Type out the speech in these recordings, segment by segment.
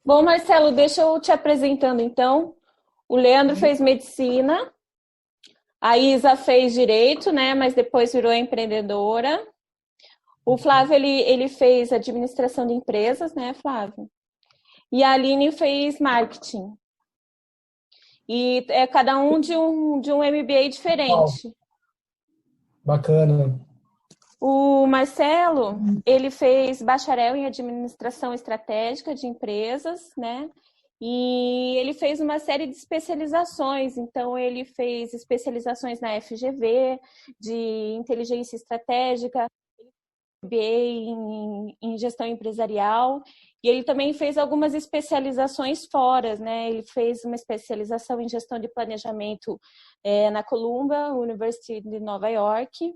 Bom, Marcelo, deixa eu te apresentando então. O Leandro fez medicina, a Isa fez direito, né? Mas depois virou empreendedora. O Flávio, ele fez administração de empresas, né, Flávio? E a Aline fez marketing. E é cada um de um MBA Uau, diferente. bacana. O Marcelo, ele fez bacharel em administração estratégica de empresas, né? E ele fez uma série de especializações. Então, ele fez especializações na FGV, de inteligência estratégica, MBA em gestão empresarial. E ele também fez algumas especializações fora, né? Ele fez uma especialização em gestão de planejamento na Columbia University de Nova York.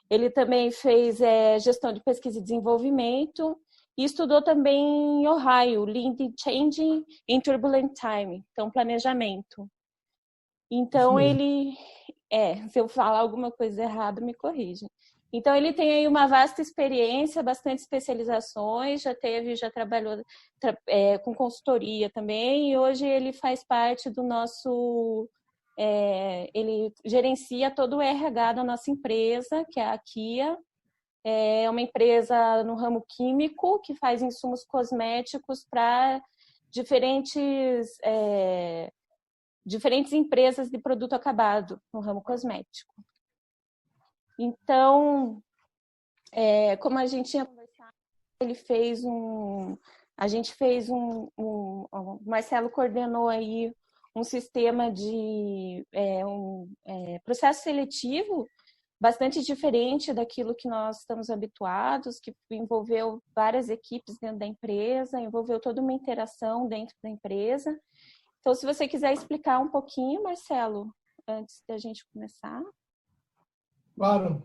Ele também fez gestão de pesquisa e desenvolvimento e estudou também em Ohio, Lean Changing in Turbulent Time, então planejamento. Isso Então mesmo. se eu falar alguma coisa errada, me corrija. Então ele tem aí uma vasta experiência, bastante especializações, já trabalhou com consultoria também, e hoje ele faz parte do nosso ele gerencia todo o RH da nossa empresa, que é a Kia. É uma empresa no ramo químico que faz insumos cosméticos para diferentes, diferentes empresas de produto acabado no ramo cosmético. Então, como a gente tinha conversado, ele fez um. A gente fez o Marcelo coordenou aí um sistema de processo seletivo bastante diferente daquilo que nós estamos habituados, que envolveu várias equipes dentro da empresa, envolveu toda uma interação dentro da empresa. Então, se você quiser explicar um pouquinho, Marcelo, antes da gente começar. Claro.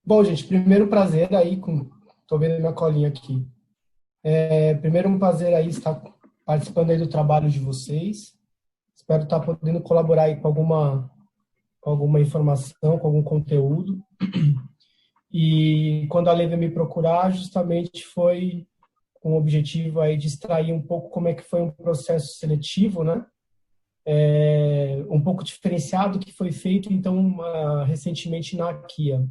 Bom, gente, primeiro prazer aí com. Tô vendo minha colinha aqui. Primeiro um prazer aí estar participando aí do trabalho de vocês. Espero estar podendo colaborar aí com alguma informação, com algum conteúdo. E quando a Lei veio me procurar, justamente foi com o objetivo aí de extrair um pouco como é que foi um processo seletivo, né? Um pouco diferenciado que foi feito, então, recentemente na Kia.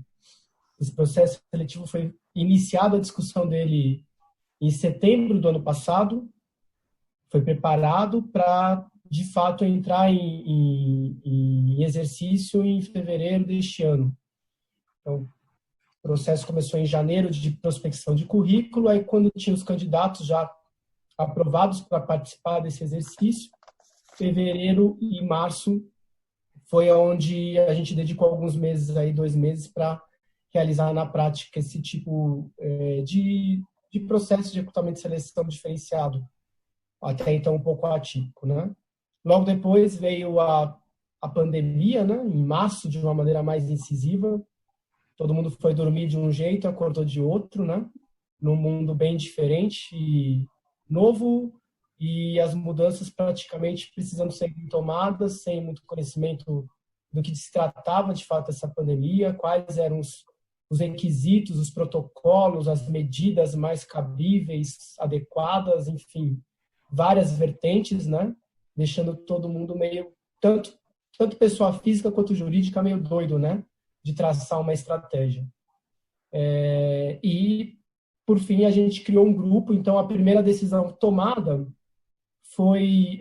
Esse processo seletivo foi iniciado a discussão dele em setembro do ano passado, foi preparado para, de fato, entrar em exercício em fevereiro deste ano. Então, o processo começou em janeiro de prospecção de currículo, aí quando tinha os candidatos já aprovados para participar desse exercício, fevereiro e março foi onde a gente dedicou alguns meses, aí 2 meses, para realizar na prática esse tipo de processo de recrutamento e seleção diferenciado, até então um pouco atípico, né? Logo depois veio a pandemia, né? Em março, de uma maneira mais incisiva, todo mundo foi dormir de um jeito, acordou de outro, né? Num mundo bem diferente e novo, e as mudanças praticamente precisando ser tomadas, sem muito conhecimento do que se tratava de fato essa pandemia, quais eram os requisitos, os protocolos, as medidas mais cabíveis, adequadas, enfim, várias vertentes, né? Deixando todo mundo meio, tanto pessoa física quanto jurídica, meio doido, né? De traçar uma estratégia. E, por fim, a gente criou um grupo. Então, a primeira decisão tomada foi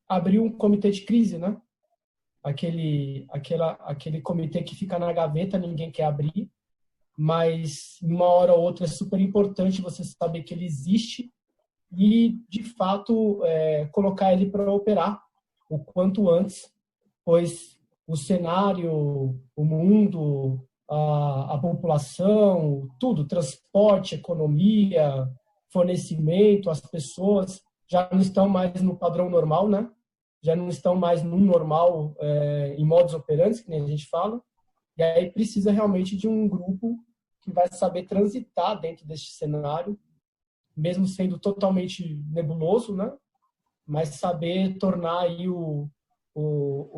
abrir um comitê de crise, né? Aquele comitê que fica na gaveta, ninguém quer abrir, mas uma hora ou outra é super importante você saber que ele existe e, de fato, colocar ele para operar o quanto antes, pois o cenário, o mundo, a população, tudo, transporte, economia, fornecimento, as pessoas já não estão mais no padrão normal, né? Já não estão mais no normal, em modus operandi, que nem a gente fala, e aí precisa realmente de um grupo que vai saber transitar dentro deste cenário, mesmo sendo totalmente nebuloso, né? Mas saber tornar aí o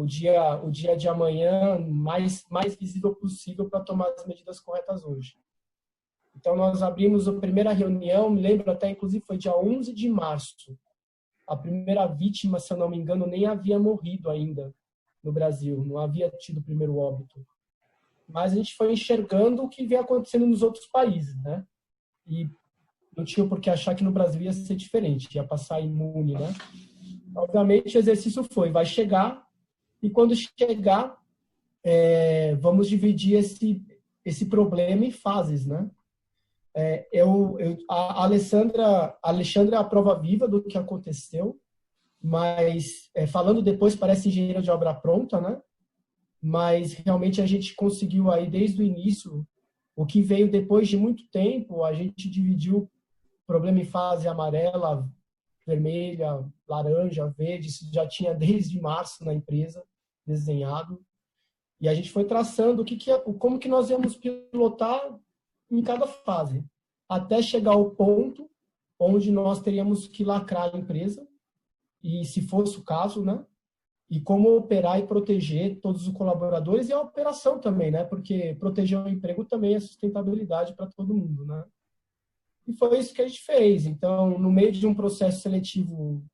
dia de amanhã mais visível possível para tomar as medidas corretas hoje. Então, nós abrimos a primeira reunião, me lembro até, inclusive, foi dia 11 de março. A primeira vítima, se eu não me engano, nem havia morrido ainda no Brasil, não havia tido o primeiro óbito. Mas a gente foi enxergando o que vem acontecendo nos outros países, né? E não tinha por que achar que no Brasil ia ser diferente, ia passar imune, né? Obviamente, o exercício vai chegar, e quando chegar, vamos dividir esse problema em fases, né? A Alexandra é a prova viva do que aconteceu, mas falando depois parece engenheiro de obra pronta, né? Mas realmente a gente conseguiu aí desde o início, o que veio depois de muito tempo, a gente dividiu o problema em fase amarela, vermelha, laranja, verde, isso já tinha desde março na empresa desenhado, e a gente foi traçando como que nós íamos pilotar em cada fase, até chegar ao ponto onde nós teríamos que lacrar a empresa, e se fosse o caso, né? E como operar e proteger todos os colaboradores e a operação também, né? Porque proteger o emprego também é sustentabilidade para todo mundo, né? E foi isso que a gente fez. Então, no meio de um processo seletivo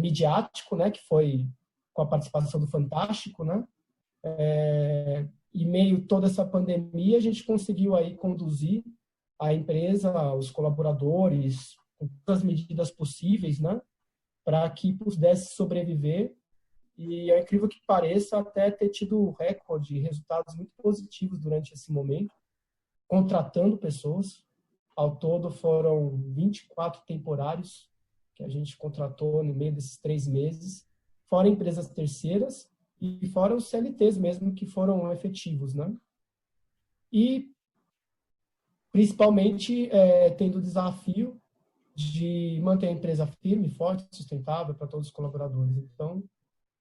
midiático, né? Que foi com a participação do Fantástico, né? E meio toda essa pandemia, a gente conseguiu aí conduzir a empresa, os colaboradores, com todas as medidas possíveis, né? Para que pudesse sobreviver. E é incrível que pareça até ter tido recorde, resultados muito positivos durante esse momento, contratando pessoas. Ao todo foram 24 temporários que a gente contratou no meio desses 3 meses, fora empresas terceiras e fora os CLTs mesmo que foram efetivos, né? E principalmente tendo o desafio de manter a empresa firme, forte, sustentável para todos os colaboradores. Então,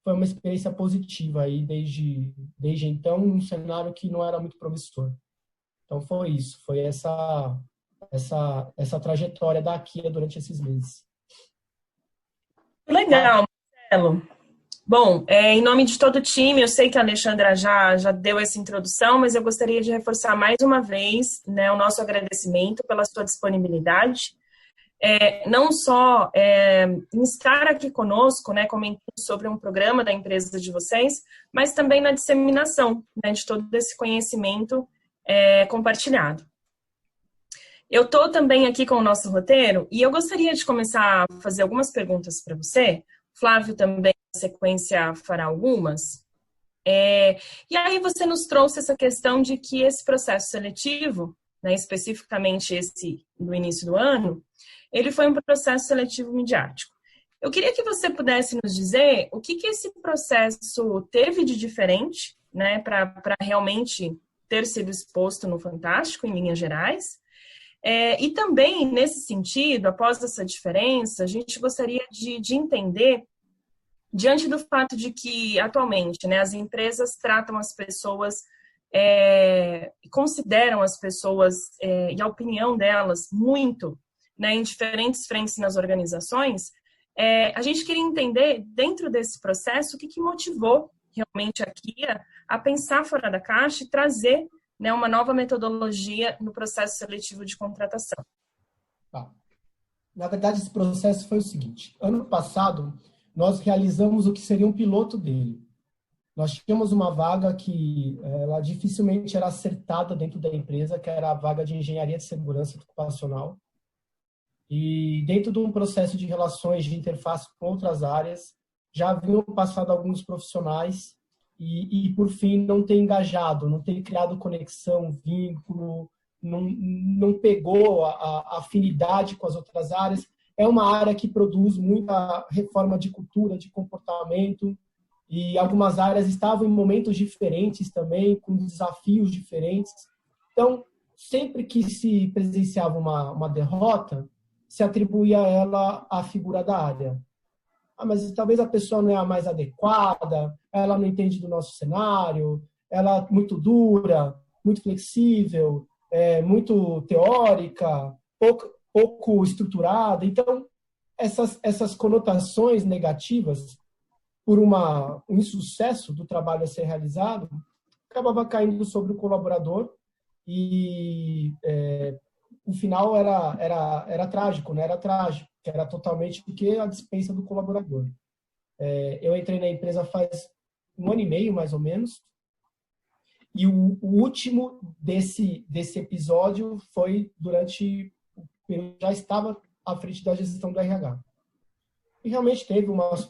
foi uma experiência positiva aí desde então, num cenário que não era muito promissor. Então foi isso, foi essa trajetória da Kia durante esses meses. Legal, Marcelo. Bom, em nome de todo o time, eu sei que a Alexandra já deu essa introdução, mas eu gostaria de reforçar mais uma vez, né, o nosso agradecimento pela sua disponibilidade. Não só em estar aqui conosco, né, comentando sobre um programa da empresa de vocês, mas também na disseminação, né, de todo esse conhecimento compartilhado. Eu estou também aqui com o nosso roteiro e eu gostaria de começar a fazer algumas perguntas para você. Flávio também, na sequência, fará algumas. E aí você nos trouxe essa questão de que esse processo seletivo, né, especificamente esse do início do ano, ele foi um processo seletivo midiático. Eu queria que você pudesse nos dizer o que esse processo teve de diferente, né, para realmente ter sido exposto no Fantástico, em linhas gerais. E também, nesse sentido, após essa diferença, a gente gostaria de entender, diante do fato de que, atualmente, né, as empresas tratam as pessoas, consideram as pessoas e a opinião delas muito, né, em diferentes frentes nas organizações, a gente queria entender, dentro desse processo, o que motivou realmente a Kia a pensar fora da caixa e trazer, né, uma nova metodologia no processo seletivo de contratação. Na verdade, esse processo foi o seguinte. Ano passado, nós realizamos o que seria um piloto dele. Nós tínhamos uma vaga que ela dificilmente era acertada dentro da empresa, que era a vaga de engenharia de segurança ocupacional. E dentro de um processo de relações de interface com outras áreas, já haviam passado alguns profissionais e por fim, não ter engajado, não ter criado conexão, vínculo, não pegou a afinidade com as outras áreas. É uma área que produz muita reforma de cultura, de comportamento, e algumas áreas estavam em momentos diferentes também, com desafios diferentes. Então, sempre que se presenciava uma derrota, se atribuía a ela a figura da área. Mas talvez a pessoa não é a mais adequada, ela não entende do nosso cenário, ela é muito dura, muito flexível, muito teórica, pouco estruturada. Então, essas conotações negativas, por um insucesso do trabalho a ser realizado, acabava caindo sobre o colaborador e o final era trágico, né? Era trágico, que era totalmente porque a dispensa do colaborador. Eu entrei na empresa faz 1 ano e meio, mais ou menos, e o último desse episódio foi durante... Eu já estava à frente da gestão do RH. E realmente teve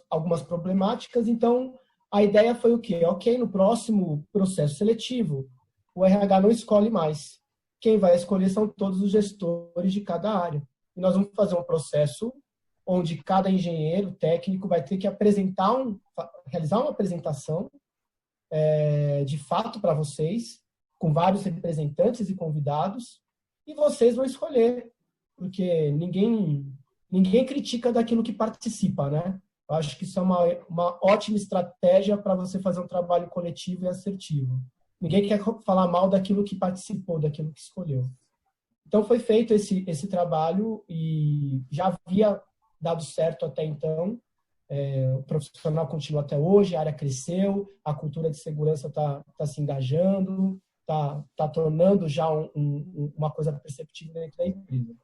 algumas problemáticas, então a ideia foi o quê? Ok, no próximo processo seletivo, o RH não escolhe mais. Quem vai escolher são todos os gestores de cada área. E nós vamos fazer um processo onde cada engenheiro técnico vai ter que realizar uma apresentação de fato para vocês, com vários representantes e convidados, e vocês vão escolher, porque ninguém critica daquilo que participa, né? Eu acho que isso é uma ótima estratégia para você fazer um trabalho coletivo e assertivo. Ninguém quer falar mal daquilo que participou, daquilo que escolheu. Então, foi feito esse trabalho e já havia dado certo até então. O profissional continua até hoje, a área cresceu, a cultura de segurança está se engajando, está tornando já uma coisa perceptível dentro da empresa.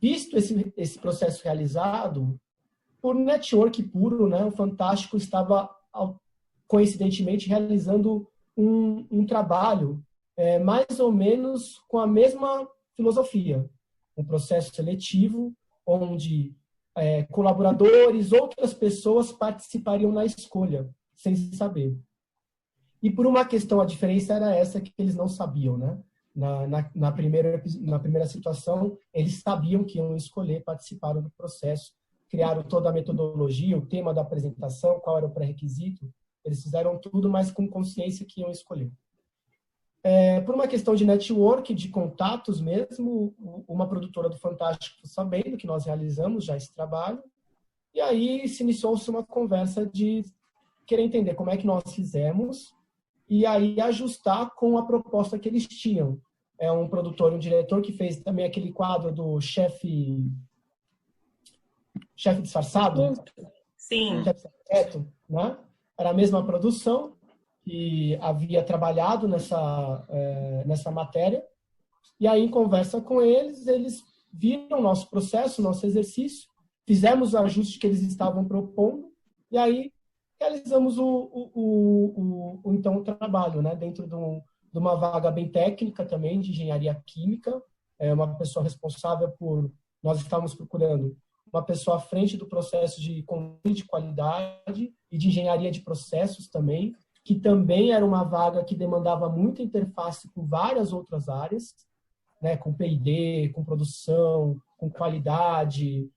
Visto esse processo realizado, por network puro, né, o Fantástico estava, coincidentemente, realizando um trabalho mais ou menos com a mesma filosofia. Um processo seletivo, onde colaboradores, outras pessoas participariam na escolha, sem saber. E por uma questão, a diferença era essa, que eles não sabiam, né? Na primeira situação, eles sabiam que iam escolher, participaram do processo, criaram toda a metodologia, o tema da apresentação, qual era o pré-requisito, eles fizeram tudo, mas com consciência que iam escolher. Por uma questão de network, de contatos mesmo, uma produtora do Fantástico, sabendo que nós realizamos já esse trabalho, e aí se iniciou-se uma conversa de querer entender como é que nós fizemos, e aí ajustar com a proposta que eles tinham. Um produtor, um diretor que fez também aquele quadro do chefe disfarçado. Sim. Chefe secreto, né? Era a mesma produção que havia trabalhado nessa matéria. E aí, em conversa com eles viram nosso processo, nosso exercício, fizemos o ajuste que eles estavam propondo, e aí realizamos então o trabalho, né, dentro de uma vaga bem técnica também, de engenharia química, uma pessoa responsável nós estávamos procurando uma pessoa à frente do processo de controle de qualidade e de engenharia de processos também, que também era uma vaga que demandava muita interface com várias outras áreas, né, com P&D, com produção, com qualidade,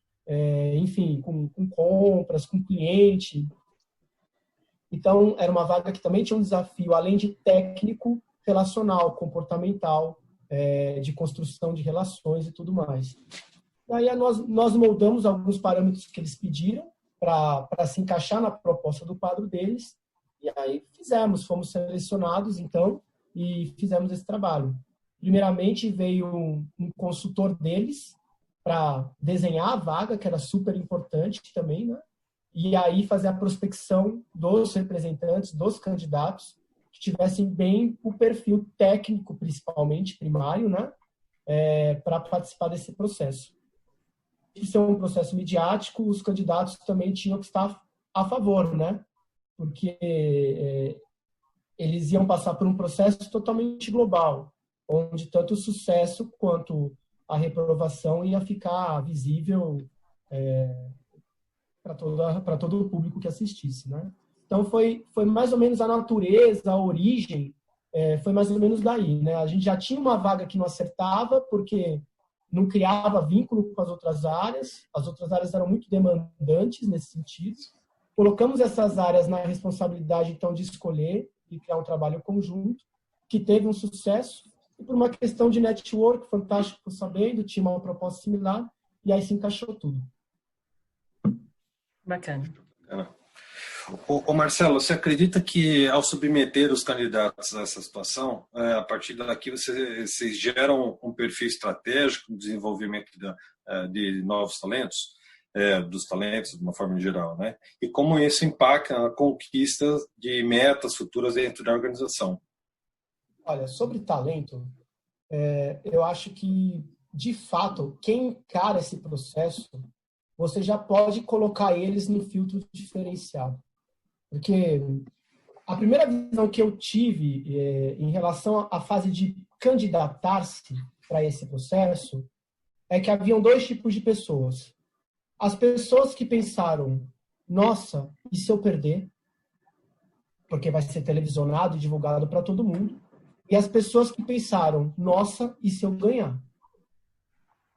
enfim, com compras, com cliente. Então, era uma vaga que também tinha um desafio, além de técnico, relacional, comportamental, de construção de relações e tudo mais. Aí nós moldamos alguns parâmetros que eles pediram para se encaixar na proposta do quadro deles, e aí fomos selecionados, então, e fizemos esse trabalho. Primeiramente, veio um consultor deles para desenhar a vaga, que era super importante também, né? E aí fazer a prospecção dos representantes, dos candidatos, que tivessem bem o perfil técnico, principalmente, primário, né? Para participar desse processo. E ser um processo midiático, os candidatos também tinham que estar a favor, né? Porque eles iam passar por um processo totalmente global, onde tanto o sucesso quanto a reprovação ia ficar visível para todo o público que assistisse, né? Então, foi mais ou menos a natureza, a origem, foi mais ou menos daí, né? A gente já tinha uma vaga que não acertava, porque não criava vínculo com as outras áreas eram muito demandantes nesse sentido. Colocamos essas áreas na responsabilidade, então, de escolher e criar um trabalho conjunto, que teve um sucesso, e por uma questão de network, Fantástico sabendo, tinha uma proposta similar, e aí se encaixou tudo. Bacana. Ô Marcelo, você acredita que ao submeter os candidatos a essa situação, a partir daqui vocês geram um perfil estratégico no desenvolvimento de novos talentos, dos talentos de uma forma geral, né? E como isso impacta a conquista de metas futuras dentro da organização? Olha, sobre talento, eu acho que, de fato, quem encara esse processo, você já pode colocar eles no filtro diferenciado. Porque a primeira visão que eu tive em relação à fase de candidatar-se para esse processo é que haviam dois tipos de pessoas. As pessoas que pensaram, nossa, e se eu perder? Porque vai ser televisionado e divulgado para todo mundo. E as pessoas que pensaram, nossa, e se eu ganhar?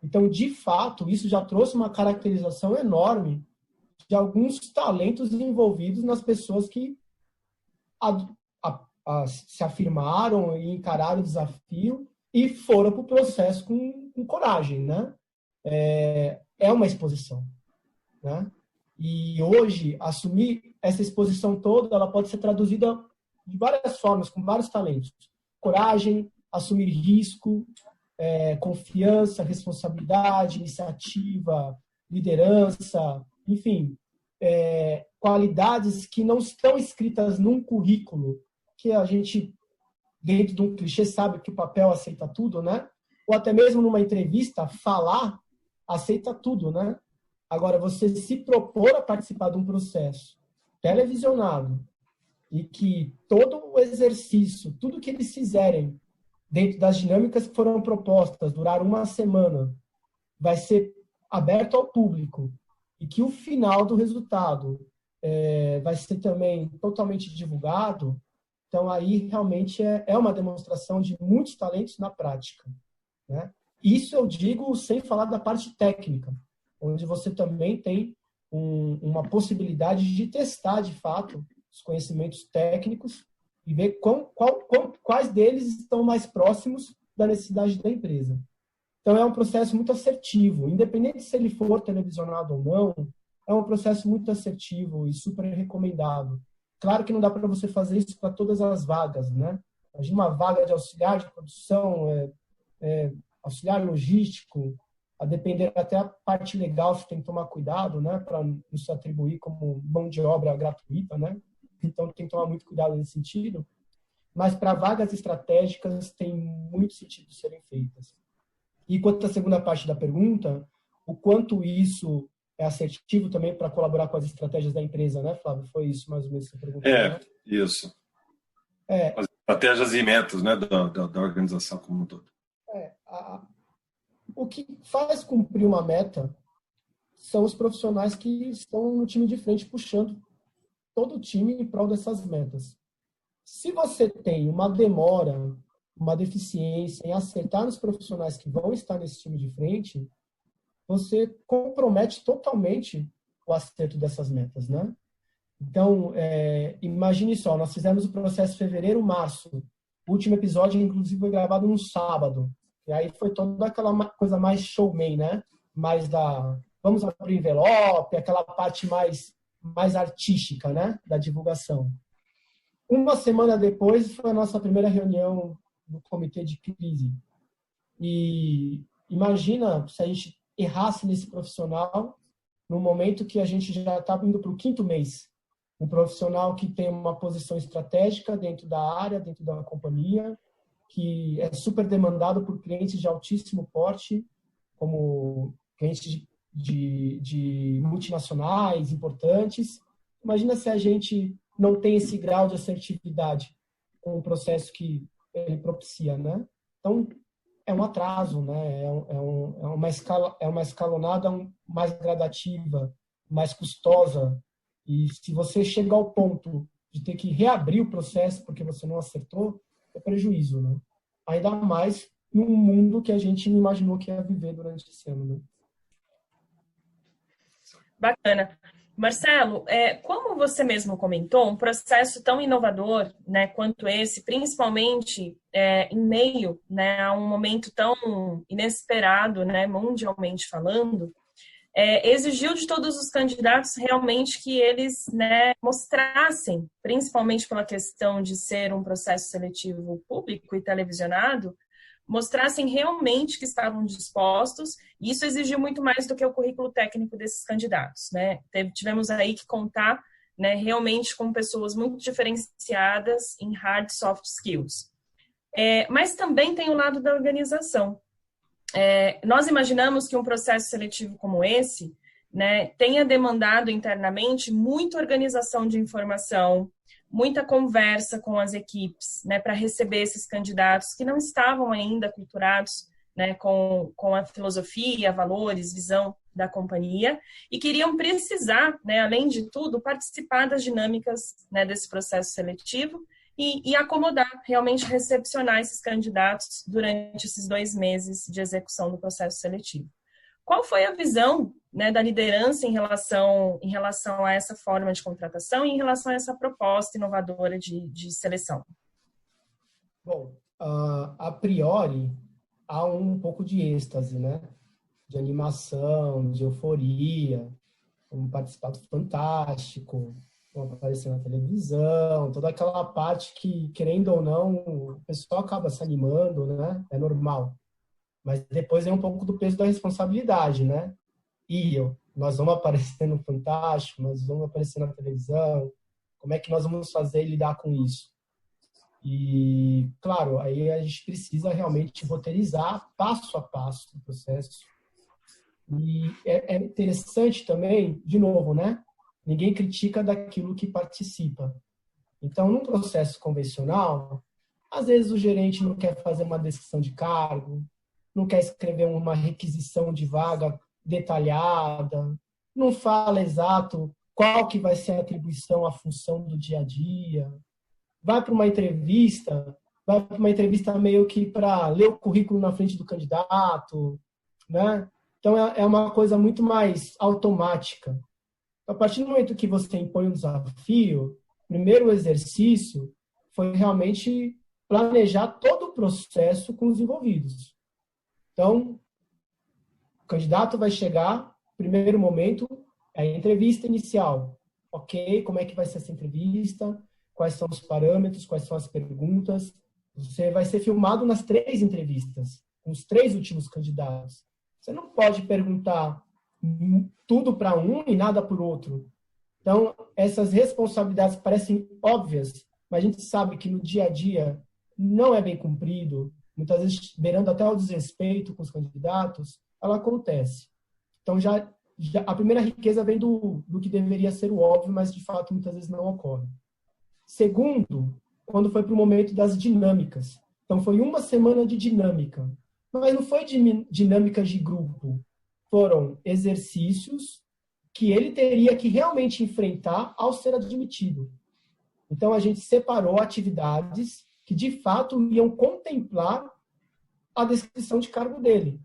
Então, de fato, isso já trouxe uma caracterização enorme de alguns talentos envolvidos nas pessoas que se afirmaram e encararam o desafio e foram para o processo com coragem, né? É uma exposição, né? E hoje, assumir essa exposição toda, ela pode ser traduzida de várias formas, com vários talentos. Coragem, assumir risco, confiança, responsabilidade, iniciativa, liderança, enfim, qualidades que não estão escritas num currículo, que a gente, dentro de um clichê, sabe que o papel aceita tudo, né? Ou até mesmo numa entrevista, falar aceita tudo, né? Agora, você se propor a participar de um processo televisionado e que todo o exercício, tudo que eles fizerem dentro das dinâmicas que foram propostas, durar uma semana, vai ser aberto ao público e que o final do resultado vai ser também totalmente divulgado, então aí realmente é uma demonstração de muitos talentos na prática, né? Isso eu digo sem falar da parte técnica, onde você também tem uma possibilidade de testar, de fato, os conhecimentos técnicos e ver quais deles estão mais próximos da necessidade da empresa. Então, é um processo muito assertivo. Independente se ele for televisionado ou não, é um processo muito assertivo e super recomendado. Claro que não dá para você fazer isso para todas as vagas, né? Imagina uma vaga de auxiliar de produção, auxiliar logístico, a depender até a parte legal, você tem que tomar cuidado, né, para não se atribuir como mão de obra gratuita, né? Então tem que tomar muito cuidado nesse sentido. Mas para vagas estratégicas tem muito sentido de serem feitas. E quanto à segunda parte da pergunta, o quanto isso é assertivo também para colaborar com as estratégias da empresa, né, Flávio? Foi isso mais ou menos que você perguntou, né? Isso. As estratégias e metas, né, da organização como um todo. O que faz cumprir uma meta são os profissionais que estão no time de frente puxando todo o time em prol dessas metas. Se você tem uma demora, uma deficiência em acertar os profissionais que vão estar nesse time de frente, você compromete totalmente o acerto dessas metas, né? Então, imagine só, nós fizemos o processo fevereiro, março. O último episódio, inclusive, foi gravado no sábado. E aí foi toda aquela coisa mais showman, né? Mais vamos abrir o envelope, aquela parte mais artística, né? Da divulgação. Uma semana depois foi a nossa primeira reunião do comitê de crise. E imagina se a gente errasse nesse profissional no momento que a gente já estava indo para o 5º mês. Um profissional que tem uma posição estratégica dentro da área, dentro da companhia, que é super demandado por clientes de altíssimo porte, como clientes de multinacionais importantes. Imagina se a gente não tem esse grau de assertividade com o processo que ele propicia, né? Então, é um atraso, né? É uma escalonada mais gradativa, mais custosa. E se você chega ao ponto de ter que reabrir o processo porque você não acertou, é prejuízo, né? Ainda mais num mundo que a gente não imaginou que ia viver durante esse ano, né? Bacana. Marcelo, como você mesmo comentou, um processo tão inovador, né, quanto esse, principalmente em meio, né, a um momento tão inesperado, né, mundialmente falando, exigiu de todos os candidatos realmente que eles, né, mostrassem, principalmente pela questão de ser um processo seletivo público e televisionado, mostrassem realmente que estavam dispostos, e isso exigiu muito mais do que o currículo técnico desses candidatos, né? Tivemos aí que contar, né, realmente com pessoas muito diferenciadas em hard soft skills. Mas também tem o lado da organização. Nós imaginamos que um processo seletivo como esse, né, tenha demandado internamente muita organização de informação, muita conversa com as equipes, né, para receber esses candidatos que não estavam ainda aculturados, né, com a filosofia, valores, visão da companhia e queriam precisar, né, além de tudo, participar das dinâmicas, né, desse processo seletivo e acomodar, realmente recepcionar esses candidatos durante esses 2 meses de execução do processo seletivo. Qual foi a visão, né, da liderança em relação a essa forma de contratação e em relação a essa proposta inovadora de seleção? Bom, a priori, há um pouco de êxtase, né? De animação, de euforia, um participado fantástico, vão aparecer na televisão, toda aquela parte que, querendo ou não, o pessoal acaba se animando, né? É normal. Mas depois é um pouco do peso da responsabilidade, né? Nós vamos aparecer no Fantástico, nós vamos aparecer na televisão, como é que nós vamos fazer e lidar com isso? E, claro, aí a gente precisa realmente roteirizar passo a passo o processo. E é interessante também, de novo, né? Ninguém critica daquilo que participa. Então, num processo convencional, às vezes o gerente não quer fazer uma descrição de cargo, não quer escrever uma requisição de vaga detalhada, não fala exato qual que vai ser a atribuição, a função do dia a dia. Vai para uma entrevista meio que para ler o currículo na frente do candidato, né? Então, é uma coisa muito mais automática. A partir do momento que você impõe um desafio, o primeiro exercício foi realmente planejar todo o processo com os envolvidos. Então, o candidato vai chegar, primeiro momento, é a entrevista inicial. Ok, como é que vai ser essa entrevista? Quais são os parâmetros? Quais são as perguntas? Você vai ser filmado nas 3 entrevistas, com os 3 últimos candidatos. Você não pode perguntar tudo para um e nada para o outro. Então, essas responsabilidades parecem óbvias, mas a gente sabe que no dia a dia não é bem cumprido, muitas vezes beirando até o desrespeito com os candidatos, ela acontece. Então, já a primeira riqueza vem do que deveria ser o óbvio, mas de fato muitas vezes não ocorre. Segundo, quando foi para o momento das dinâmicas. Então, foi uma semana de dinâmica, mas não foi dinâmicas de grupo. Foram exercícios que ele teria que realmente enfrentar ao ser admitido. Então, a gente separou atividades que, de fato, iam contemplar a descrição de cargo dele,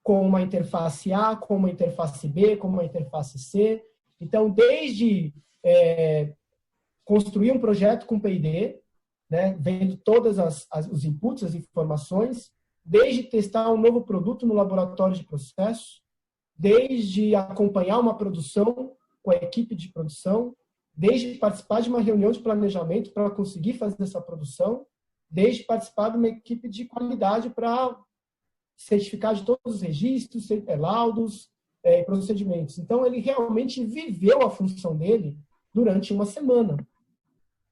com uma interface A, com uma interface B, com uma interface C. Então, desde construir um projeto com P&D, né, vendo todos os inputs, as informações, desde testar um novo produto no laboratório de processo, desde acompanhar uma produção com a equipe de produção, desde participar de uma reunião de planejamento para conseguir fazer essa produção, desde participar de uma equipe de qualidade para certificar de todos os registros, laudos e procedimentos. Então, ele realmente viveu a função dele durante uma semana.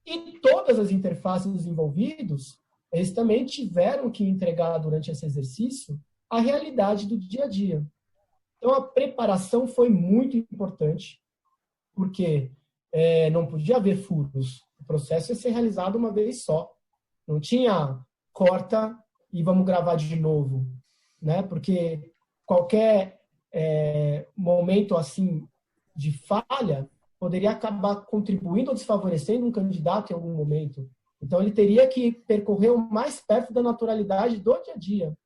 E todas as interfaces dos envolvidos, eles também tiveram que entregar durante esse exercício a realidade do dia a dia. Então, a preparação foi muito importante, porque não podia haver furos. O processo ia ser realizado uma vez só. Não tinha corta e vamos gravar de novo, né? Porque qualquer momento assim de falha poderia acabar contribuindo ou desfavorecendo um candidato em algum momento. Então, ele teria que percorrer o mais perto da naturalidade do dia a dia.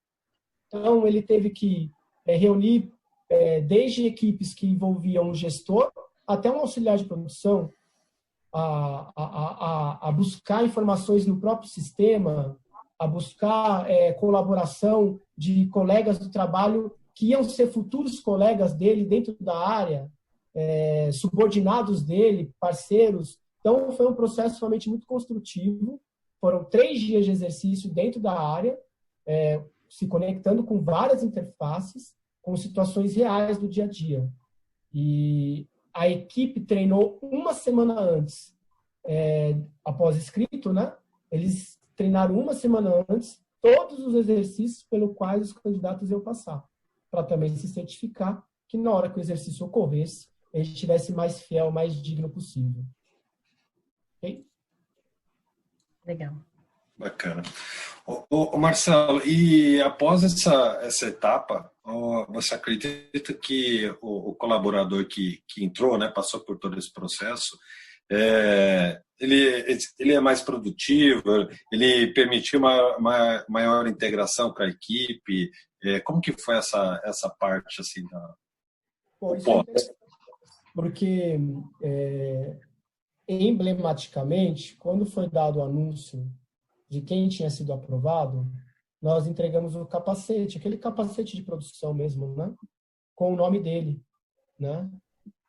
Então, ele teve que reunir desde equipes que envolviam um gestor até um auxiliar de produção, a buscar informações no próprio sistema, a buscar colaboração de colegas do trabalho que iam ser futuros colegas dele dentro da área, subordinados dele, parceiros. Então, foi um processo realmente muito construtivo. Foram 3 dias de exercício dentro da área, se conectando com várias interfaces, com situações reais do dia a dia. E a equipe treinou uma semana antes, após escrito, né? Eles treinaram uma semana antes todos os exercícios pelo quais os candidatos iam passar, para também se certificar que na hora que o exercício ocorresse, a gente estivesse mais fiel, mais digno possível. Ok? Legal. Bacana. Marcelo, e após essa etapa, você acredita que o colaborador que entrou, né, passou por todo esse processo, ele é mais produtivo, ele permitiu uma maior integração com a equipe? Como que foi essa parte assim da... Bom, isso é interessante, porque emblematicamente, quando foi dado o anúncio de quem tinha sido aprovado, nós entregamos o capacete, aquele capacete de produção mesmo, né? Com o nome dele, né?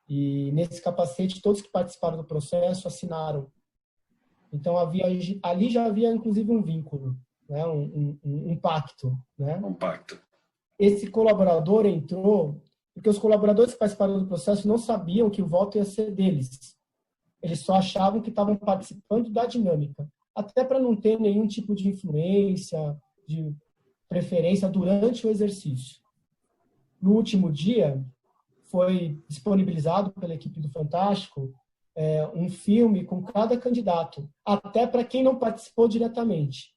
E nesse capacete, todos que participaram do processo assinaram. Então, ali já havia, inclusive, um vínculo, né? Um pacto, né? Um pacto. Esse colaborador entrou porque os colaboradores que participaram do processo não sabiam que o voto ia ser deles. Eles só achavam que estavam participando da dinâmica, até para não ter nenhum tipo de influência, de preferência durante o exercício. No último dia, foi disponibilizado pela equipe do Fantástico um filme com cada candidato, até para quem não participou diretamente.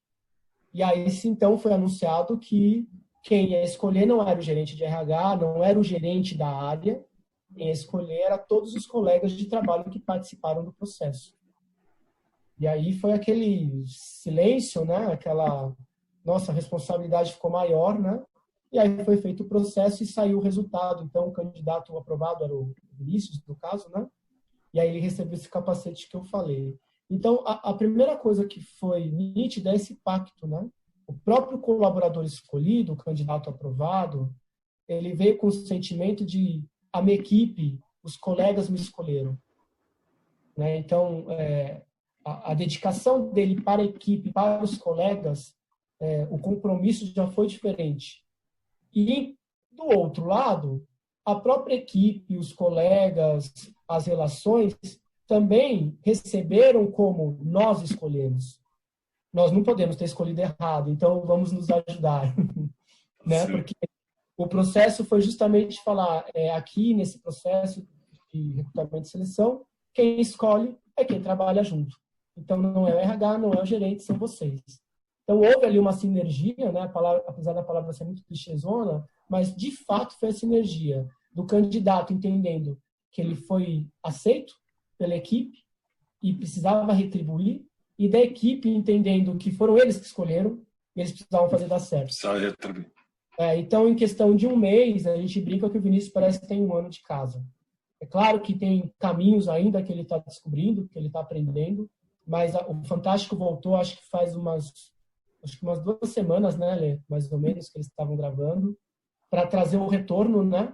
E aí, então, foi anunciado que quem ia escolher não era o gerente de RH, não era o gerente da área, quem ia escolher era todos os colegas de trabalho que participaram do processo. E aí foi aquele silêncio, né? Aquela nossa responsabilidade ficou maior, né? E aí foi feito o processo e saiu o resultado. Então, o candidato aprovado era o Vinícius, no caso, né? E aí ele recebeu esse capacete que eu falei. Então, a primeira coisa que foi nítida é esse pacto, né? O próprio colaborador escolhido, o candidato aprovado, ele veio com o sentimento de a minha equipe, os colegas me escolheram. Né? Então, a dedicação dele para a equipe, para os colegas, o compromisso já foi diferente. E, do outro lado, a própria equipe, os colegas, as relações, também receberam como nós escolhemos. Nós não podemos ter escolhido errado, então vamos nos ajudar. Né? Porque o processo foi justamente falar, aqui nesse processo de recrutamento e seleção, quem escolhe é quem trabalha junto. Então não é o RH, não é o gerente, são vocês. Então houve ali uma sinergia, né? Apesar da palavra ser muito clichêzona, mas de fato foi a sinergia do candidato entendendo que ele foi aceito pela equipe e precisava retribuir, e da equipe entendendo que foram eles que escolheram e eles precisavam fazer dar certo. Então, em questão de um mês, a gente brinca que o Vinícius parece que tem 1 ano de casa. É claro que tem caminhos ainda que ele está descobrindo, que ele está aprendendo, mas o Fantástico voltou, acho que faz umas 2 semanas, né, Lê? Mais ou menos, que eles estavam gravando, para trazer o retorno, né?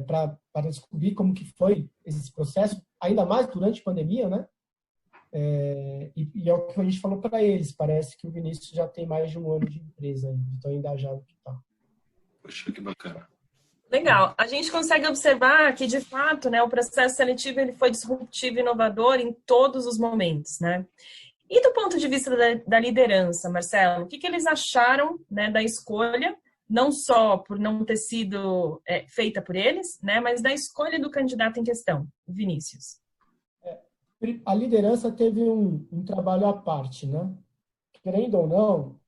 Para descobrir como que foi esse processo, ainda mais durante a pandemia, né? E é o que a gente falou para eles, parece que o Vinícius já tem mais de 1 ano de empresa, de tão engajado que está. Poxa, que bacana. Legal. A gente consegue observar que, de fato, né, o processo seletivo ele foi disruptivo e inovador em todos os momentos, né? E do ponto de vista da liderança, Marcelo, o que eles acharam, né, da escolha, não só por não ter sido feita por eles, né, mas da escolha do candidato em questão, Vinícius? A liderança teve um trabalho à parte, né? Querendo ou não,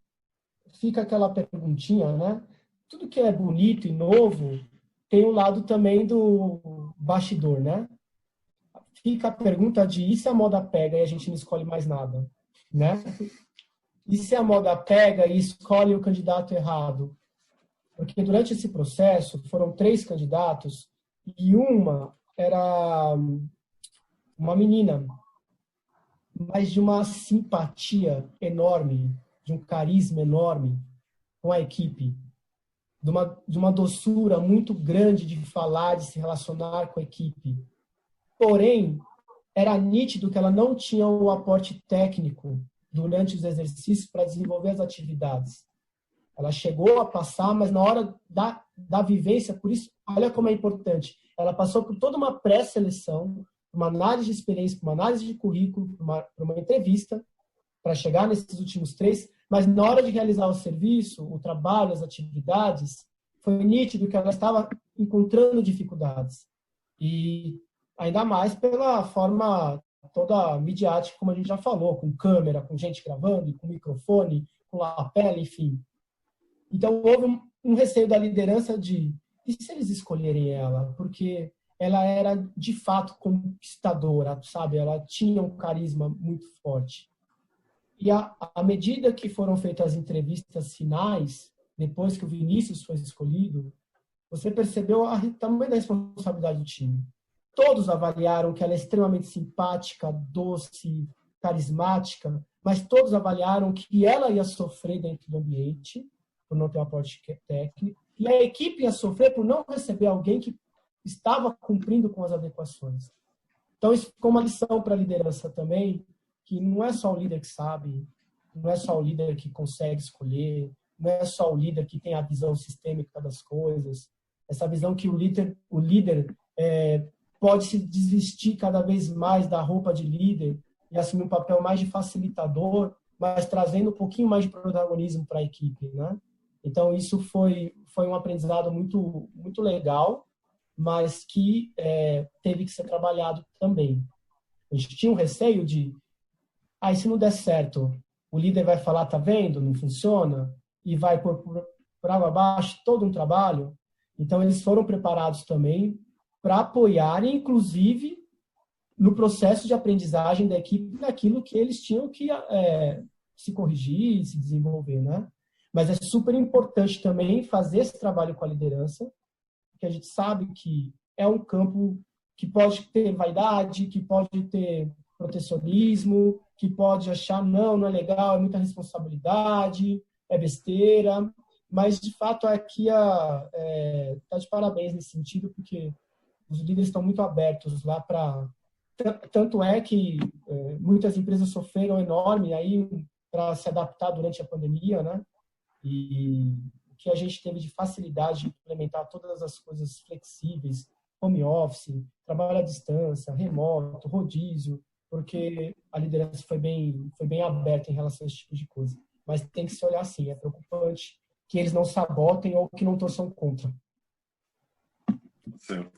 fica aquela perguntinha, né? Tudo que é bonito e novo tem um lado também do bastidor, né? Fica a pergunta de e se a moda pega e a gente não escolhe mais nada, né? E se a moda pega e escolhe o candidato errado? Porque durante esse processo foram 3 candidatos e uma era uma menina, mas de uma simpatia enorme, de um carisma enorme com a equipe, de uma doçura muito grande de falar, de se relacionar com a equipe. Porém, era nítido que ela não tinha o aporte técnico durante os exercícios para desenvolver as atividades. Ela chegou a passar, mas na hora da vivência, por isso, olha como é importante, ela passou por toda uma pré-seleção, uma análise de experiência, uma análise de currículo, uma entrevista, para chegar nesses últimos 3, mas na hora de realizar o serviço, o trabalho, as atividades, foi nítido que ela estava encontrando dificuldades. E ainda mais pela forma toda midiática, como a gente já falou, com câmera, com gente gravando, com microfone, com lapela, enfim. Então, houve um receio da liderança de, e se eles escolherem ela? Porque ela era, de fato, conquistadora, sabe? Ela tinha um carisma muito forte. E à medida que foram feitas as entrevistas finais, depois que o Vinícius foi escolhido, você percebeu o tamanho da responsabilidade do time. Todos avaliaram que ela é extremamente simpática, doce, carismática, mas todos avaliaram que ela ia sofrer dentro do ambiente, por não ter um aporte técnico, e a equipe ia sofrer por não receber alguém que estava cumprindo com as adequações. Então, isso ficou uma lição para a liderança também, que não é só o líder que sabe, não é só o líder que consegue escolher, não é só o líder que tem a visão sistêmica das coisas, essa visão que o líder pode se desvestir cada vez mais da roupa de líder e assumir um papel mais de facilitador, mas trazendo um pouquinho mais de protagonismo para a equipe, né? Então, isso foi um aprendizado muito, muito legal, mas que teve que ser trabalhado também. A gente tinha um receio de, e se não der certo, o líder vai falar, tá vendo, não funciona, e vai por água abaixo todo um trabalho. Então, eles foram preparados também para apoiarem, inclusive, no processo de aprendizagem da equipe, naquilo que eles tinham que se corrigir, se desenvolver, né? Mas é super importante também fazer esse trabalho com a liderança, porque a gente sabe que é um campo que pode ter vaidade, que pode ter protecionismo, que pode achar, não é legal, é muita responsabilidade, é besteira, mas, de fato, aqui está de parabéns nesse sentido, porque os líderes estão muito abertos lá para... Tanto é que muitas empresas sofreram enorme aí para se adaptar durante a pandemia, né? E o que a gente teve de facilidade de implementar todas as coisas flexíveis, home office, trabalho à distância, remoto, rodízio, porque a liderança foi bem aberta em relação a esse tipo de coisa. Mas tem que se olhar assim, é preocupante que eles não sabotem ou que não torçam contra. Certo.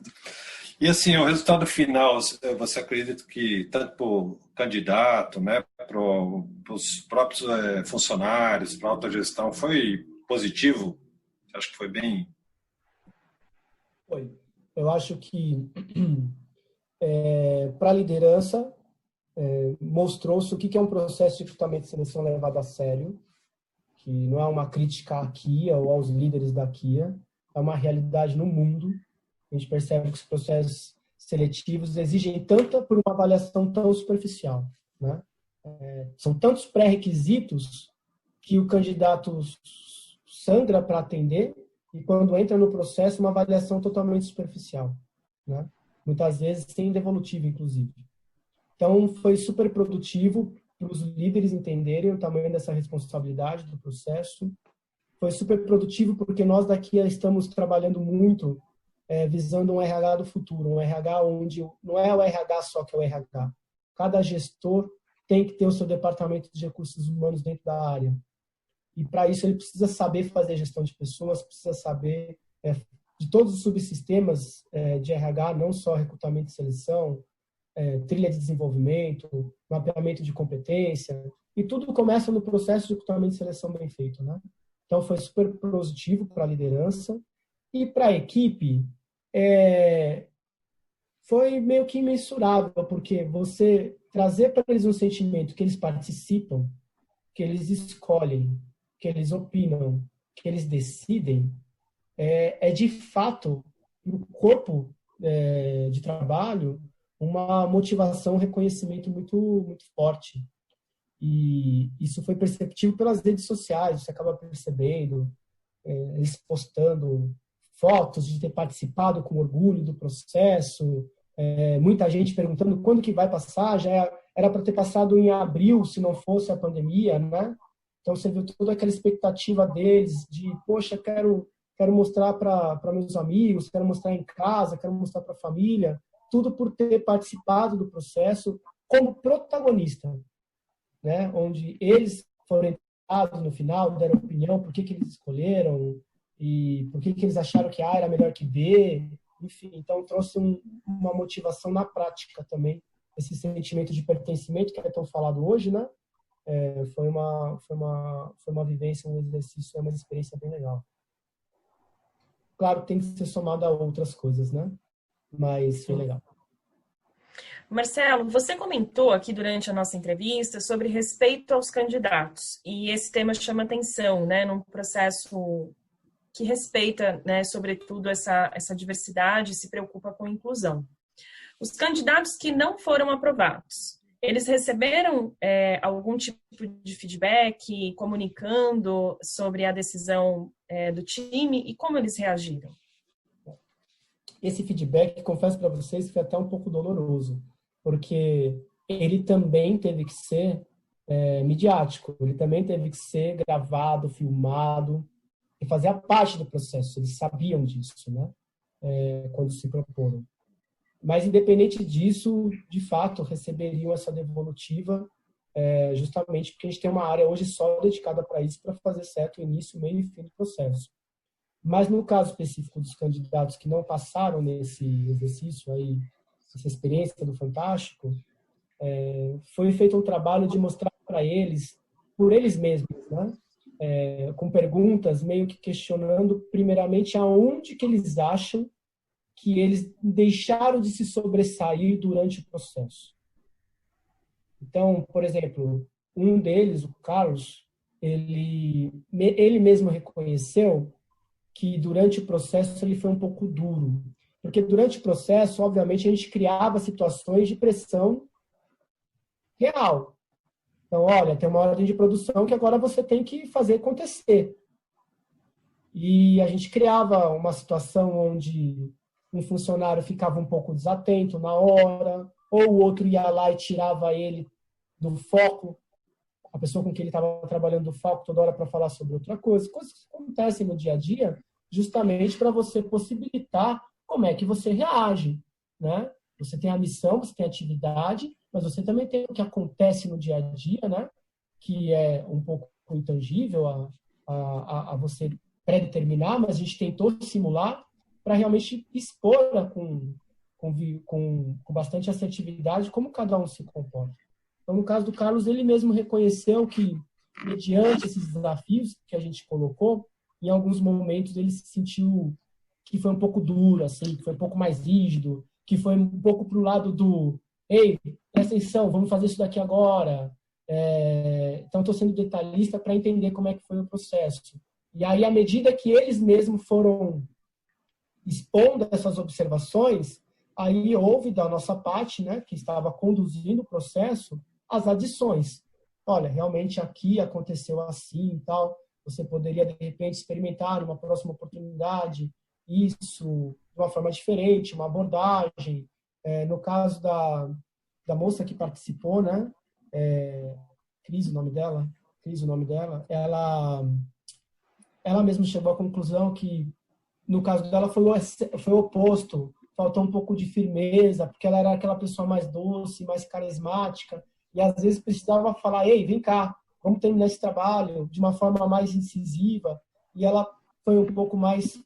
E assim, o resultado final, você acredita que tanto para o candidato, né, para os próprios funcionários, para a alta gestão, foi positivo? Você acha que foi bem? Foi. Eu acho que para a liderança mostrou-se o que é um processo de recrutamento e seleção levado a sério, que não é uma crítica à Kia ou aos líderes da Kia, é uma realidade no mundo. A gente percebe que os processos seletivos exigem tanto por uma avaliação tão superficial, né? São tantos pré-requisitos que o candidato sangra para atender e quando entra no processo uma avaliação totalmente superficial, né? Muitas vezes sem devolutivo, inclusive. Então, foi super produtivo para os líderes entenderem o tamanho dessa responsabilidade do processo. Foi super produtivo porque nós daqui estamos trabalhando muito visando um RH do futuro, um RH onde não é o RH só que é o RH. Cada gestor tem que ter o seu departamento de recursos humanos dentro da área. E para isso ele precisa saber fazer gestão de pessoas, precisa saber de todos os subsistemas de RH, não só recrutamento e seleção, trilha de desenvolvimento, mapeamento de competência, e tudo começa no processo de recrutamento e seleção bem feito, né? Então foi super positivo para a liderança e para a equipe foi meio que imensurável, porque você trazer para eles um sentimento que eles participam, que eles escolhem, que eles opinam, que eles decidem, de fato, no corpo de trabalho, uma motivação, um reconhecimento muito, muito forte. E isso foi perceptível pelas redes sociais, você acaba percebendo, eles postando fotos de ter participado com orgulho do processo, muita gente perguntando quando que vai passar, já era para ter passado em abril, se não fosse a pandemia, né? Então você viu toda aquela expectativa deles de, poxa, quero mostrar para meus amigos, quero mostrar em casa, quero mostrar para a família, tudo por ter participado do processo como protagonista. né, onde eles foram entrevistados no final, deram opinião, por que eles escolheram e por que eles acharam que A era melhor que B, enfim, então trouxe uma motivação na prática também, esse sentimento de pertencimento que é tão falado hoje, né? Foi uma vivência, um exercício, uma experiência bem legal. Claro, tem que ser somado a outras coisas, né? Mas foi legal. Marcelo, você comentou aqui durante a nossa entrevista sobre respeito aos candidatos, e esse tema chama atenção, né, num processo que respeita, né, sobretudo essa diversidade e se preocupa com a inclusão. Os candidatos que não foram aprovados, eles receberam algum tipo de feedback, comunicando sobre a decisão do time e como eles reagiram? Esse feedback, confesso para vocês, foi até um pouco doloroso, porque ele também teve que ser midiático, ele também teve que ser gravado, filmado, e fazia parte do processo, eles sabiam disso, né? Quando se proporam. Mas, independente disso, de fato, receberiam essa devolutiva, justamente porque a gente tem uma área hoje só dedicada para isso, para fazer certo o início, meio e fim do processo. Mas, no caso específico dos candidatos que não passaram nesse exercício, aí, essa experiência do Fantástico, foi feito um trabalho de mostrar para eles, por eles mesmos, né? Com perguntas meio que questionando, primeiramente, aonde que eles acham que eles deixaram de se sobressair durante o processo. Então, por exemplo, um deles, o Carlos, ele mesmo reconheceu que durante o processo ele foi um pouco duro. Porque durante o processo, obviamente, a gente criava situações de pressão real. Então, olha, tem uma ordem de produção que agora você tem que fazer acontecer. E a gente criava uma situação onde um funcionário ficava um pouco desatento na hora, ou o outro ia lá e tirava ele do foco, a pessoa com quem ele estava trabalhando do foco toda hora para falar sobre outra coisa. Coisas que acontecem no dia a dia, justamente para você possibilitar como é que você reage, né? Você tem a missão, você tem a atividade, mas você também tem o que acontece no dia a dia, né? Que é um pouco intangível a você pré-determinar, mas a gente tentou simular para realmente expor com bastante assertividade como cada um se comporta. Então, no caso do Carlos, ele mesmo reconheceu que, mediante esses desafios que a gente colocou, em alguns momentos ele se sentiu que foi um pouco duro, assim, que foi um pouco mais rígido, que foi um pouco para o lado do ei, presta atenção, vamos fazer isso daqui agora. Então, estou sendo detalhista para entender como é que foi o processo. E aí, à medida que eles mesmos foram expondo essas observações, aí houve da nossa parte, né, que estava conduzindo o processo, as adições. Olha, realmente aqui aconteceu assim e tal, você poderia, de repente, experimentar uma próxima oportunidade, isso de uma forma diferente, uma abordagem. No caso da moça que participou, né, Cris, o nome dela, ela mesma chegou à conclusão que, no caso dela, foi o oposto. Faltou um pouco de firmeza, porque ela era aquela pessoa mais doce, mais carismática, e às vezes precisava falar, ei, vem cá, vamos terminar esse trabalho de uma forma mais incisiva. E ela foi um pouco mais,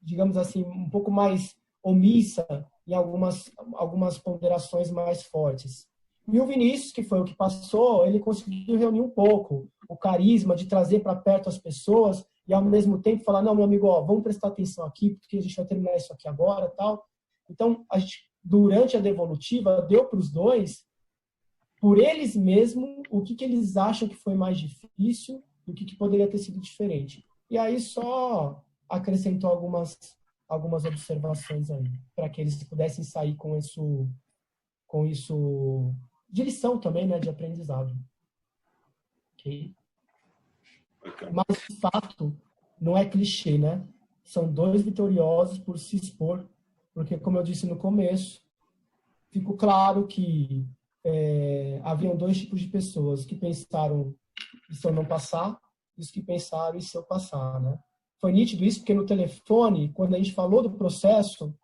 digamos assim, um pouco mais omissa em algumas ponderações mais fortes. E o Vinícius, que foi o que passou, ele conseguiu reunir um pouco o carisma de trazer para perto as pessoas e, ao mesmo tempo, falar, não, meu amigo, vamos prestar atenção aqui, porque a gente vai terminar isso aqui agora e tal. Então, a gente, durante a devolutiva, deu para os dois, por eles mesmos, o que eles acham que foi mais difícil e o que poderia ter sido diferente. E aí só acrescentou algumas observações aí, para que eles pudessem sair com isso de lição também, né, de aprendizado. Ok? Mas, de fato, não é clichê, né? São dois vitoriosos por se expor, porque, como eu disse no começo, ficou claro que haviam dois tipos de pessoas que pensaram e se eu não passar, e os que pensaram e se eu passar, né? Foi nítido isso, porque no telefone, quando a gente falou do processo,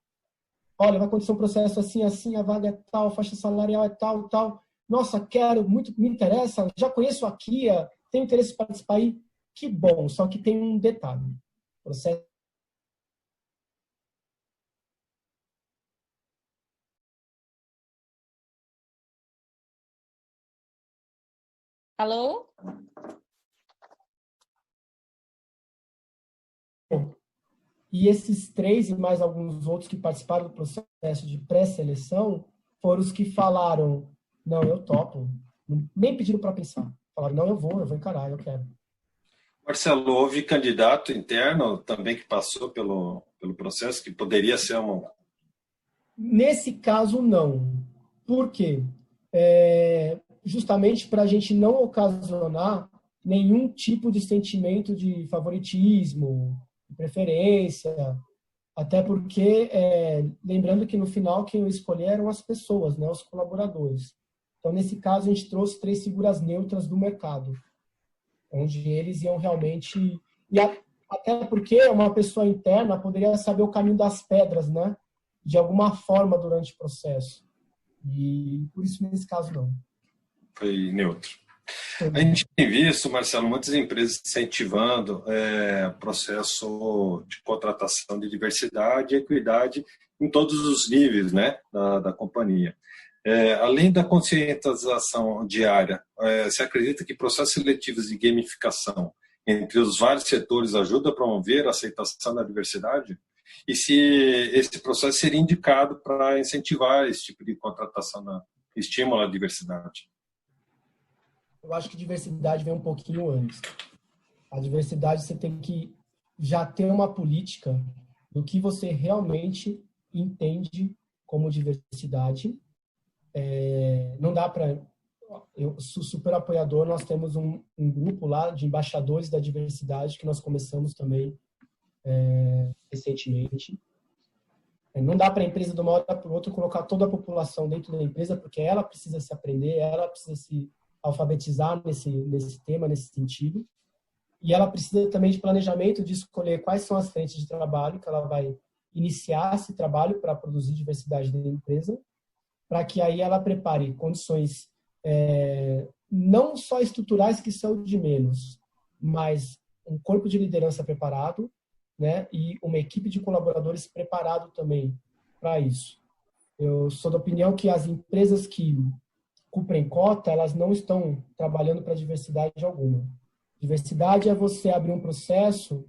olha, vai acontecer um processo assim, assim, a vaga é tal, a faixa salarial é tal, tal. nossa, quero, muito me interessa, já conheço a Kia, tenho interesse em participar aí, que bom, só que tem um detalhe. O processo Alô? E esses 3 e mais alguns outros que participaram do processo de pré-seleção foram os que falaram, não, eu topo. Nem pediram para pensar. Falaram, não, eu vou encarar, eu quero. Marcelo, houve candidato interno também que passou pelo processo, que poderia ser uma... Nesse caso, não. Por quê? Justamente para a gente não ocasionar nenhum tipo de sentimento de favoritismo, de preferência, até porque, lembrando que no final quem eu escolhi eram as pessoas, né, os colaboradores. Então, nesse caso, a gente trouxe 3 figuras neutras do mercado, onde eles iam realmente... Até porque uma pessoa interna poderia saber o caminho das pedras, né, de alguma forma durante o processo. E por isso, nesse caso, não. Foi neutro. A gente tem visto, Marcelo, muitas empresas incentivando processo de contratação de diversidade e equidade em todos os níveis, né, da companhia. Além da conscientização diária, você acredita que processos seletivos de gamificação entre os vários setores ajuda a promover a aceitação da diversidade? E se esse processo seria indicado para incentivar esse tipo de contratação, estímulo à diversidade? Eu acho que diversidade vem um pouquinho antes. A diversidade você tem que já ter uma política do que você realmente entende como diversidade. Não dá para... Eu sou super apoiador, nós temos um grupo lá de embaixadores da diversidade que nós começamos também recentemente. Não dá para a empresa, de uma hora para o outro, colocar toda a população dentro da empresa, porque ela precisa se aprender, ela precisa se alfabetizar nesse tema, nesse sentido. E ela precisa também de planejamento, de escolher quais são as frentes de trabalho que ela vai iniciar esse trabalho para produzir diversidade dentro da empresa, para que aí ela prepare condições não só estruturais, que são de menos, mas um corpo de liderança preparado, né, e uma equipe de colaboradores preparado também para isso. Eu sou da opinião que as empresas que cumprem cota, elas não estão trabalhando para diversidade alguma. Diversidade é você abrir um processo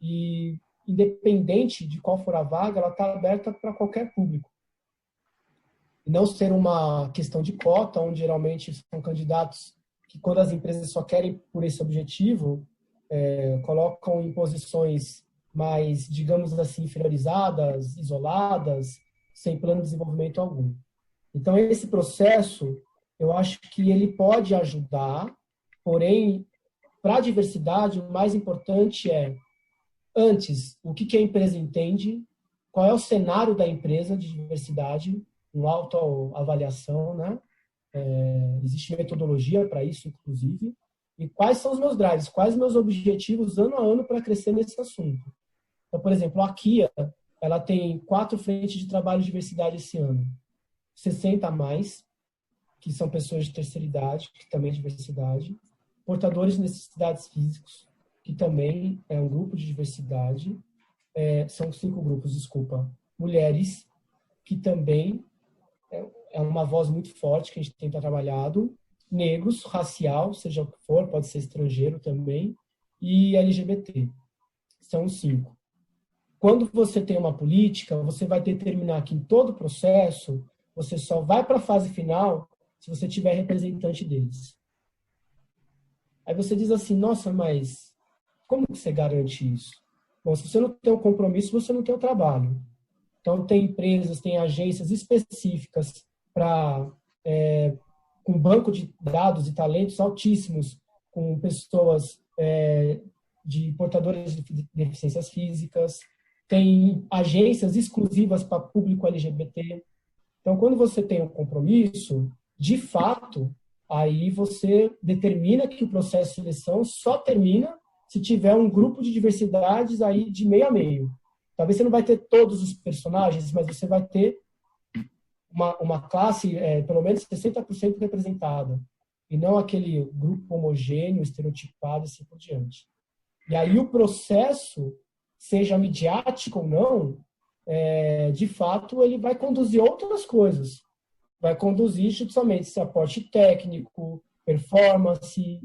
e, independente de qual for a vaga, ela está aberta para qualquer público. E não ser uma questão de cota, onde geralmente são candidatos que, quando as empresas só querem por esse objetivo, colocam em posições mais, digamos assim, inferiorizadas, isoladas, sem plano de desenvolvimento algum. Então, esse processo, eu acho que ele pode ajudar, porém, para a diversidade, o mais importante é, antes, o que a empresa entende, qual é o cenário da empresa de diversidade, uma autoavaliação, né? Existe metodologia para isso, inclusive, e quais são os meus drives, quais os meus objetivos ano a ano para crescer nesse assunto. Então, por exemplo, a Kia, ela tem 4 frentes de trabalho de diversidade esse ano. 60 a mais, que são pessoas de terceira idade, que também é diversidade. Portadores de necessidades físicas, que também é um grupo de diversidade. São 5 grupos, desculpa. Mulheres, que também é uma voz muito forte que a gente tem trabalhado. Negros, racial, seja o que for, pode ser estrangeiro também. E LGBT. São os 5. Quando você tem uma política, você vai determinar que em todo o processo, você só vai para a fase final se você tiver representante deles. Aí você diz assim, nossa, mas como que você garante isso? Bom, se você não tem um compromisso, você não tem o trabalho. Então, tem empresas, tem agências específicas para com banco de dados e talentos altíssimos, com pessoas de portadores de deficiências físicas, tem agências exclusivas para público LGBT. Então, quando você tem um compromisso, de fato, aí você determina que o processo de seleção só termina se tiver um grupo de diversidades aí de meio a meio. Talvez você não vai ter todos os personagens, mas você vai ter uma classe pelo menos 60% representada, e não aquele grupo homogêneo, estereotipado e assim por diante. E aí o processo, seja midiático ou não, de fato, ele vai conduzir outras coisas. Vai conduzir justamente esse aporte técnico, performance,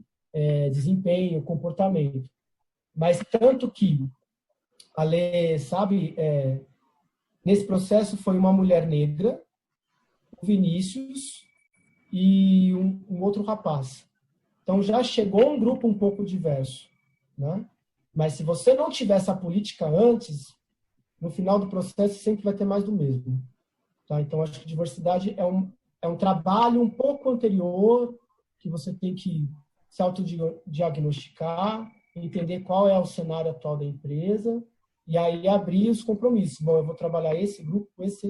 desempenho, comportamento. Mas tanto que a Lê, sabe, nesse processo foi uma mulher negra, o Vinícius e um outro rapaz. Então já chegou um grupo um pouco diverso, né? Mas se você não tiver essa política antes, no final do processo sempre vai ter mais do mesmo. Tá? Então acho que diversidade é um trabalho um pouco anterior, que você tem que se autodiagnosticar, entender qual é o cenário atual da empresa, e aí abrir os compromissos. Bom, eu vou trabalhar esse grupo, esse.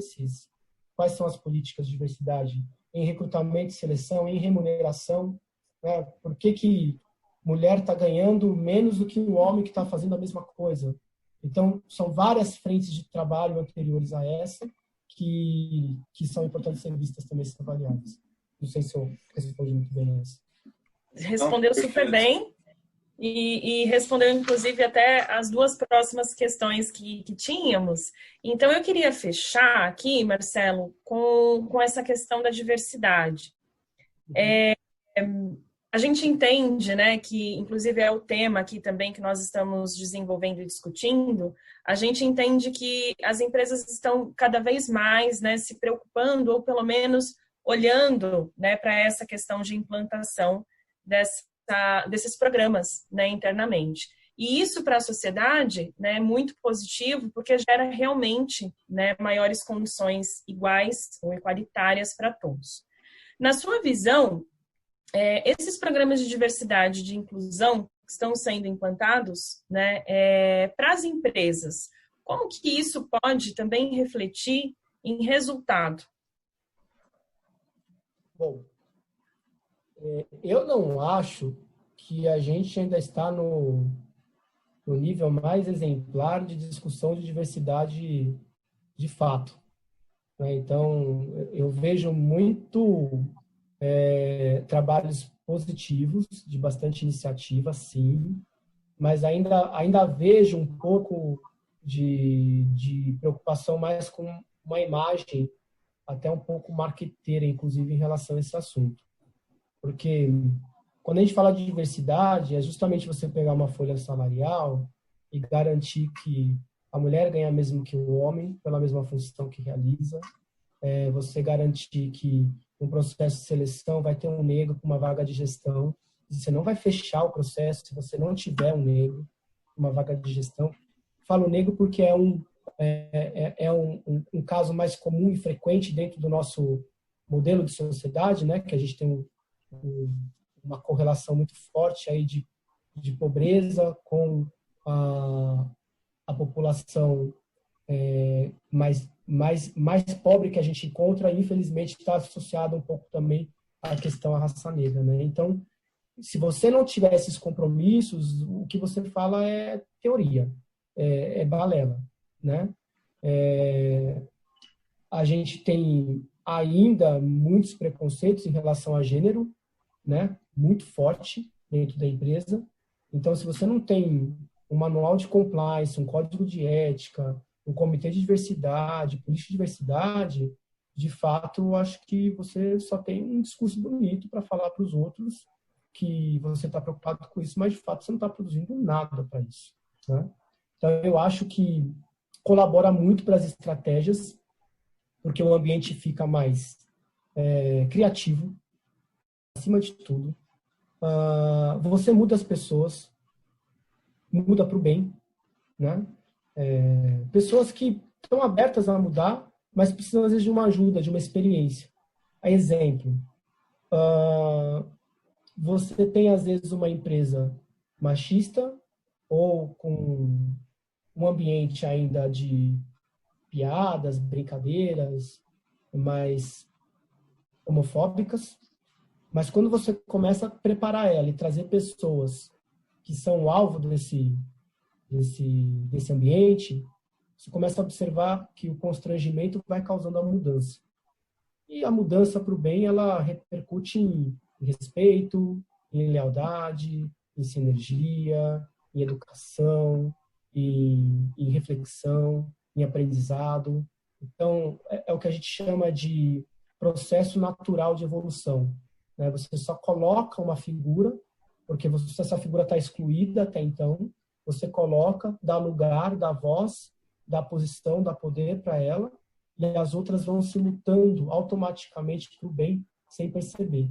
Quais são as políticas de diversidade em recrutamento e seleção, em remuneração? Né? Por que mulher está ganhando menos do que o homem que está fazendo a mesma coisa? Então, são várias frentes de trabalho anteriores a essa que são importantes ser vistas também, ser avaliadas. Não sei se eu respondi muito bem essa. Respondeu super bem. E respondeu, inclusive, até as duas próximas questões que tínhamos. Então, eu queria fechar aqui, Marcelo, com essa questão da diversidade. A gente entende, né, que, inclusive, é o tema aqui também que nós estamos desenvolvendo e discutindo, a gente entende que as empresas estão cada vez mais, né, se preocupando, ou pelo menos olhando, né, para essa questão de implantação desses programas, né, internamente. E isso para a sociedade, né, é muito positivo, porque gera realmente, né, maiores condições iguais ou igualitárias para todos. Na sua visão, esses programas de diversidade e de inclusão que estão sendo implantados, né, para as empresas, como que isso pode também refletir em resultado? Bom, eu não acho que a gente ainda está no nível mais exemplar de discussão de diversidade de fato. Né? Então, eu vejo muito trabalhos positivos, de bastante iniciativa, sim, mas ainda vejo um pouco de preocupação mais com uma imagem até um pouco marqueteira, inclusive, em relação a esse assunto. Porque quando a gente fala de diversidade, é justamente você pegar uma folha salarial e garantir que a mulher ganha mesmo que o homem, pela mesma função que realiza. Você garantir que no processo de seleção vai ter um negro com uma vaga de gestão. Você não vai fechar o processo se você não tiver um negro com uma vaga de gestão. Falo negro porque é um caso mais comum e frequente dentro do nosso modelo de sociedade, né? Que a gente tem uma correlação muito forte aí de pobreza com a população mais pobre que a gente encontra, e infelizmente está associado um pouco também à questão da raça negra, né? Então, se você não tiver esses compromissos, o que você fala é teoria, é balela, né? A gente tem ainda muitos preconceitos em relação a gênero, né? Muito forte dentro da empresa. Então, se você não tem um manual de compliance, um código de ética, um comitê de diversidade, política de diversidade, de fato, eu acho que você só tem um discurso bonito para falar para os outros que você está preocupado com isso, mas, de fato, você não está produzindo nada para isso, né? Então, eu acho que colabora muito para as estratégias, porque o ambiente fica mais criativo, acima de tudo. Você muda as pessoas, muda para o bem, né? Pessoas que estão abertas a mudar, mas precisam, às vezes, de uma ajuda, de uma experiência. A exemplo, você tem, às vezes, uma empresa machista ou com um ambiente ainda de piadas, brincadeiras, mais homofóbicas, mas quando você começa a preparar ela e trazer pessoas que são o alvo desse ambiente, você começa a observar que o constrangimento vai causando a mudança. E a mudança para o bem, ela repercute em respeito, em lealdade, em sinergia, em educação, em reflexão, em aprendizado. Então, é o que a gente chama de processo natural de evolução, né? Você só coloca uma figura, porque essa figura está excluída até então, você coloca, dá lugar, dá voz, dá posição, dá poder para ela, e as outras vão se lutando automaticamente para o bem, sem perceber.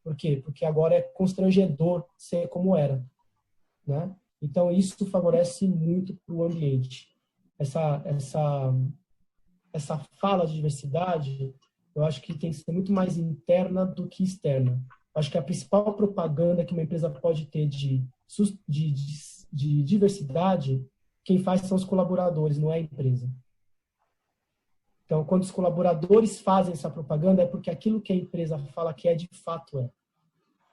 Por quê? Porque agora é constrangedor ser como era, né? Então, isso favorece muito para o ambiente. Essa fala de diversidade, eu acho que tem que ser muito mais interna do que externa. Eu acho que a principal propaganda que uma empresa pode ter de diversidade, quem faz são os colaboradores, não é a empresa. Então, quando os colaboradores fazem essa propaganda, é porque aquilo que a empresa fala que é, de fato é,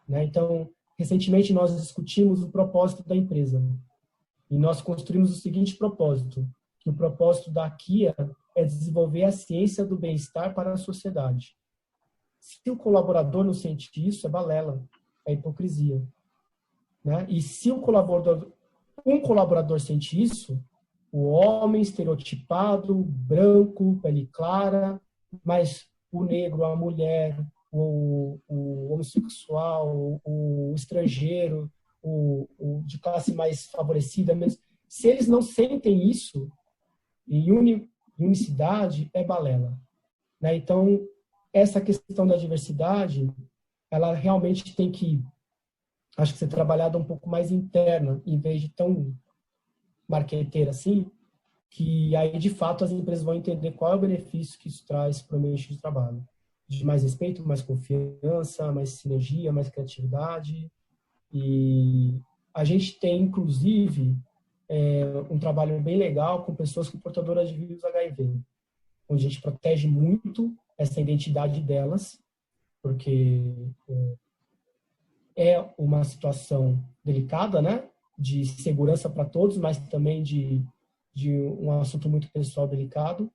né? Então, recentemente nós discutimos o propósito da empresa. E nós construímos o seguinte propósito, que o propósito da Kia é desenvolver a ciência do bem-estar para a sociedade. Se o colaborador não sente isso, é balela, é hipocrisia, né? E se um colaborador sente isso, o homem estereotipado, branco, pele clara, mas o negro, a mulher, o homossexual, o estrangeiro, o de classe mais favorecida, mesmo, se eles não sentem isso, em unicidade, é balela, né? Então, essa questão da diversidade, ela realmente tem que, acho que ser trabalhada um pouco mais interna, em vez de tão marqueteira assim, que aí, de fato, as empresas vão entender qual é o benefício que isso traz para o ambiente de trabalho. De mais respeito, mais confiança, mais sinergia, mais criatividade. E a gente tem, inclusive, um trabalho bem legal com pessoas portadoras de vírus HIV, onde a gente protege muito essa identidade delas, porque é uma situação delicada, né? De segurança para todos, mas também de um assunto muito pessoal delicado.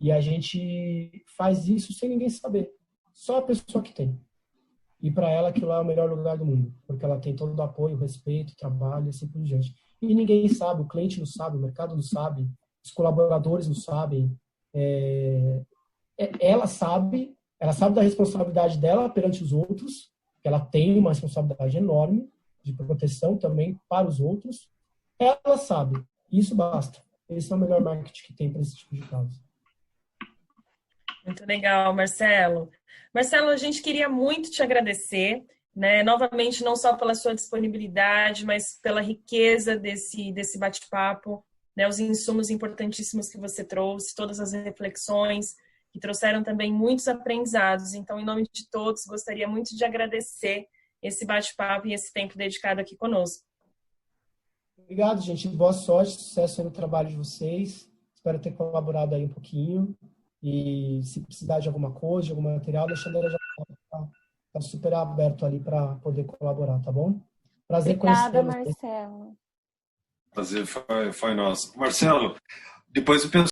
E a gente faz isso sem ninguém saber. Só a pessoa que tem. E para ela aquilo lá é o melhor lugar do mundo, porque ela tem todo o apoio, o respeito, o trabalho e assim por diante. E ninguém sabe, o cliente não sabe, o mercado não sabe, os colaboradores não sabem. Ela sabe da responsabilidade dela perante os outros, que ela tem uma responsabilidade enorme de proteção também para os outros. Ela sabe, isso basta. Esse é o melhor marketing que tem para esse tipo de caso. Muito legal, Marcelo. Marcelo, a gente queria muito te agradecer, né? Novamente, não só pela sua disponibilidade, mas pela riqueza desse bate-papo, né? Os insumos importantíssimos que você trouxe, todas as reflexões, que trouxeram também muitos aprendizados. Então, em nome de todos, gostaria muito de agradecer esse bate-papo e esse tempo dedicado aqui conosco. Obrigado, gente. Boa sorte, sucesso no trabalho de vocês. Espero ter colaborado aí um pouquinho. E se precisar de alguma coisa, de algum material, a Alexandra já está super aberto ali para poder colaborar, tá bom? Prazer Obrigada, conhecê-los. Marcelo. Prazer foi nosso. Marcelo, depois eu penso